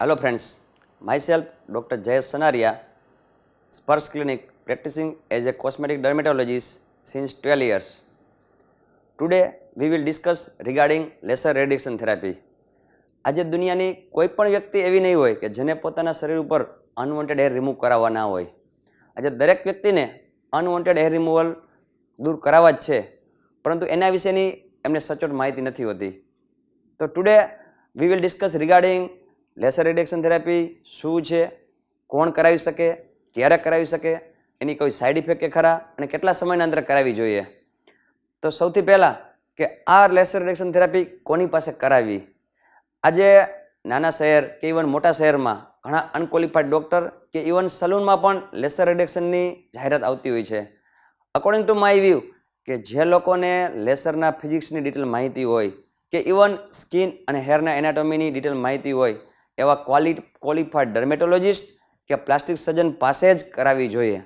Hello friends, myself Dr. Jayesh Sanaria, Spurs Clinic, practicing as a cosmetic dermatologist since 12 years. Today we will discuss regarding laser radiation therapy. આજે દુનિયાની કોઈ પણ વ્યક્તિ એવી નહીં હોય કે જેને પોતાના શરીર ઉપર અનવોન્ટેડ હેર રિમૂવ કરાવવા ના હોય. આજે દરેક વ્યક્તિને અનવોન્ટેડ હેર રિમૂવલ દૂર કરાવવા જ છે, પરંતુ એના વિશેની એમને સચોટ માહિતી નથી હોતી. તો today we will discuss regarding laser radiation therapy શું છે, કોણ કરાવી શકે, ક્યારે કરાવી શકે, એની કોઈ સાઇડ ઇફેક્ટ કે ખરા અને કેટલા સમયના અંતરે કરાવવી જોઈએ. તો સૌથી પહેલાં કે આ લેસર રેડિયેશન થેરાપી કોની પાસે કરાવવી. આજે નાના શહેર કે ઇવન મોટા શહેરમાં ઘણા અનક્વોલિફાઈડ ડૉક્ટર કે ઇવન સલૂનમાં પણ લેસર રેડિયેશનની જાહેરાત આવતી હોય છે. અકોર્ડિંગ ટુ માય વ્યૂ કે જે લોકોને લેસરના ફિઝિક્સની ડિટેલ માહિતી હોય કે ઇવન સ્કિન અને હેરના એનાટોમીની ડિટેલ માહિતી હોય એવા ક્વોલિફાઈડ ડર્મેટોલોજિસ્ટ કે પ્લાસ્ટિક સર્જન પાસે જ કરાવવી જોઈએ.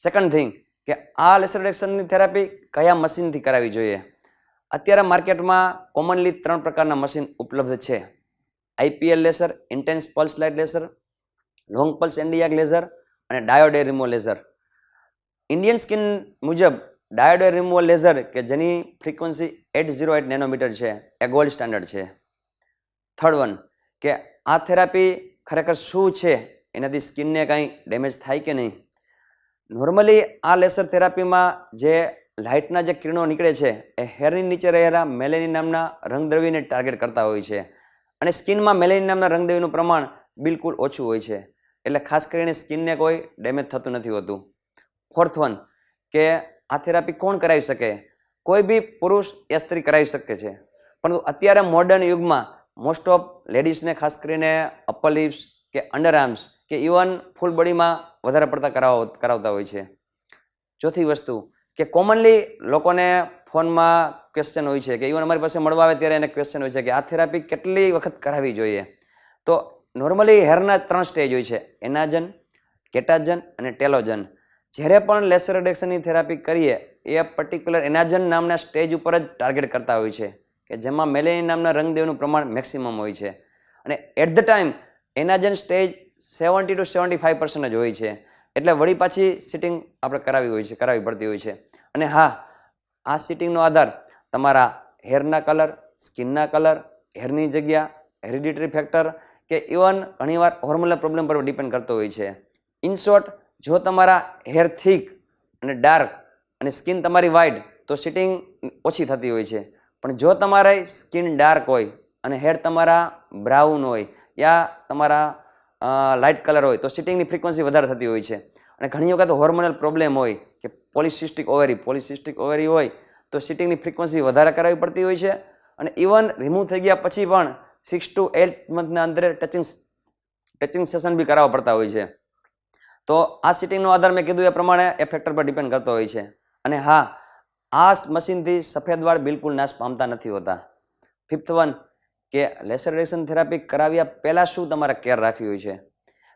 સેકન્ડ થિંગ કે આ લેસર રેડિયેશનની થેરાપી કયા મશીનથી કરાવવી જોઈએ. અત્યારે માર્કેટમાં કોમનલી 3 પ્રકારના મશીન ઉપલબ્ધ છે. IPL laser, intense pulse light laser, long pulse એન્ડિયાક લેસર અને diode hair removal laser. Indian skin મુજબ ડાયોડ હેર રિમૂવલ લેસર કે જેની ફ્રીક્વન્સી 808 નેનોમીટર છે એ ગોલ્ડ સ્ટાન્ડર્ડ છે. થર્ડ વન કે આ થેરાપી ખરેખર શું છે, એનાથી સ્કિનને કાંઈ ડેમેજ થાય કે નહીં. નોર્મલી આ લેસર થેરાપીમાં જે લાઇટના જે કિરણો નીકળે છે એ હેરની નીચે રહેલા મેલેનિન નામના રંગદ્રવ્યને ટાર્ગેટ કરતા હોય છે અને સ્કિનમાં મેલેનિન નામના રંગદ્રવ્યનું પ્રમાણ બિલકુલ ઓછું હોય છે, એટલે ખાસ કરીને સ્કિનને કોઈ ડેમેજ થતું નથી હોતું. ફોર્થ વન કે આ થેરાપી કોણ કરાવી શકે. કોઈ બી પુરુષ યા સ્ત્રી કરાવી શકે છે, પરંતુ અત્યારે મોડર્ન યુગમાં મોસ્ટ ઓફ લેડીઝને ખાસ કરીને અપર લિપ્સ કે અંડર આર્મ્સ કે ઇવન ફૂલ બોડીમાં વધારે પડતા કરાવતા હોય છે. ચોથી વસ્તુ કે કોમનલી લોકોને ફોનમાં ક્વેશ્ચન હોય છે કે ઇવન અમારી પાસે મળવા આવે ત્યારે એને ક્વેશ્ચન હોય છે કે આ થેરાપી કેટલી વખત કરાવવી જોઈએ. તો નોર્મલી હેરના 3 સ્ટેજ હોય છે, એનાજન, કેટાજન અને ટેલોજન. જ્યારે પણ લેસર રેડિયેશનની થેરાપી કરીએ એ પર્ટિક્યુલર એનાજન નામના સ્ટેજ ઉપર જ ટાર્ગેટ કરતા હોય છે કે જેમાં મેલેનિન નામના રંગદેવનું પ્રમાણ મેક્સિમમ હોય છે અને at the time anagen stage 70 to 75% જ હોય છે, એટલે વળી પાછી સિટિંગ આપણે કરાવવી પડતી હોય છે. અને હા, આ સિટિંગનો આધાર તમારા હેરના કલર, સ્કિનના કલર, હેરની જગ્યા, હેરિડિટરી ફેક્ટર કે ઇવન ઘણીવાર હોર્મોનલ પ્રોબ્લેમ પર ડિપેન્ડ કરતો હોય છે. ઇન શોર્ટ, જો તમારા હેર થીક અને ડાર્ક અને સ્કિન તમારી વાઇડ તો સિટિંગ ઓછી થતી હોય છે, પણ જો તમારી સ્કિન ડાર્ક હોય અને હેર તમારા બ્રાઉન હોય યા તમારા લાઇટ કલર હોય તો સિટિંગની ફ્રીક્વન્સી વધારે થતી હોય છે. અને ઘણી વખત હોર્મોનલ પ્રોબ્લેમ હોય કે પોલિસિસ્ટિક ઓવેરી હોય તો સિટિંગની ફ્રીક્વન્સી વધારે કરાવવી પડતી હોય છે અને ઇવન રિમૂવ થઈ ગયા પછી પણ 6 to 8 મંથના અંતરે ટચિંગ સેશન બી કરાવવા પડતા હોય છે. તો આ સિટિંગનો આધાર મેં કીધું એ પ્રમાણે એ ફેક્ટર પર ડિપેન્ડ કરતો હોય છે. અને હા, આ મશીનથી સફેદ વાળ બિલકુલ નાશ પામતા નથી હોતા. ફિફ્થ વન કે લેસર રેડિયેશન થેરાપી કરાવ્યા પહેલાં શું તમારે કેર રાખવી હોય છે.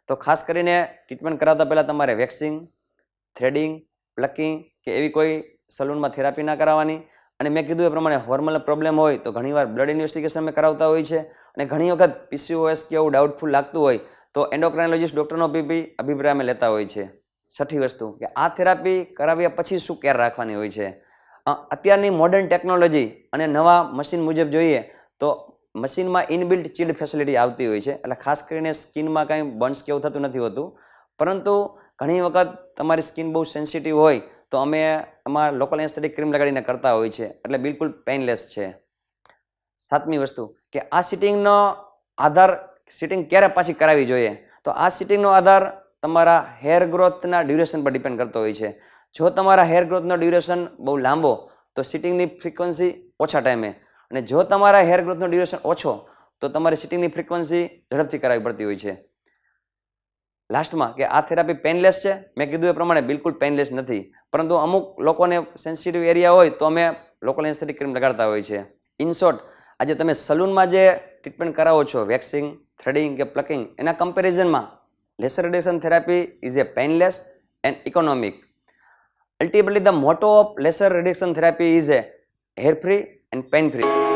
તો ખાસ કરીને ટ્રીટમેન્ટ કરાવતા પહેલાં તમારે વેક્સિંગ, થ્રેડિંગ, પ્લકિંગ કે એવી કોઈ સલૂનમાં થેરાપી ના કરાવવાની. અને મેં કીધું એ પ્રમાણે હોર્મોનલ પ્રોબ્લેમ હોય તો ઘણીવાર બ્લડ ઇન્વેસ્ટિગેશન અમે કરાવતા હોય છે અને ઘણી વખત PCOS કે એવું ડાઉટફુલ લાગતું હોય તો એન્ડોક્રાઇનોલોજિસ્ટ ડૉક્ટરનો બી અભિપ્રાય અમે લેતા હોય છે. છઠ્ઠી વસ્તુ કે આ થેરાપી કરાવ્યા પછી શું કેર રાખવાની હોય છે. અત્યારની મોડર્ન ટેકનોલોજી અને નવા મશીન મુજબ જોઈએ તો મશીનમાં ઇનબિલ્ટ ચિલ્ડ ફેસિલિટી આવતી હોય છે, એટલે ખાસ કરીને સ્કિનમાં કાંઈ બર્ન્સ કે એવું થતું નથી હોતું. પરંતુ ઘણી વખત તમારી સ્કિન બહુ સેન્સિટિવ હોય તો અમે એમાં લોકલ એનેસ્થેટિક ક્રીમ લગાડીને કરતા હોય છે, એટલે બિલકુલ પેઇનલેસ છે. સાતમી વસ્તુ કે આ સિટિંગનો આધાર સિટિંગ ક્યારે પાછી કરાવવી જોઈએ. તો આ સિટિંગનો આધાર તમારા હેર ગ્રોથના ડ્યુરેશન પર ડિપેન્ડ કરતો હોય છે. જો તમારા હેર ગ્રોથનો ડ્યુરેશન બહુ લાંબો તો સિટિંગની ફ્રીક્વન્સી ઓછા ટાઈમે, અને જો તમારા હેર ગ્રોથનો ડ્યુરેશન ઓછો તો તમારી સિટિંગની ફ્રીક્વન્સી ઝડપથી કરાવવી પડતી હોય છે. લાસ્ટમાં કે આ થેરાપી પેઇનલેસ છે. મેં કીધું એ પ્રમાણે બિલકુલ પેઇનલેસ નથી, પરંતુ અમુક લોકોને સેન્સિટિવ એરિયા હોય તો અમે લોકલ એનેસ્થેટિક ક્રીમ લગાડતા હોય છે. ઇન શોર્ટ, આજે તમે સલૂનમાં જે ટ્રીટમેન્ટ કરાવો છો, વેક્સિંગ, થ્રેડિંગ કે પ્લકિંગ, એના કમ્પેરિઝનમાં laser radiation therapy is a painless and economic. Ultimately, the motto of laser radiation therapy is a hair free and pain free.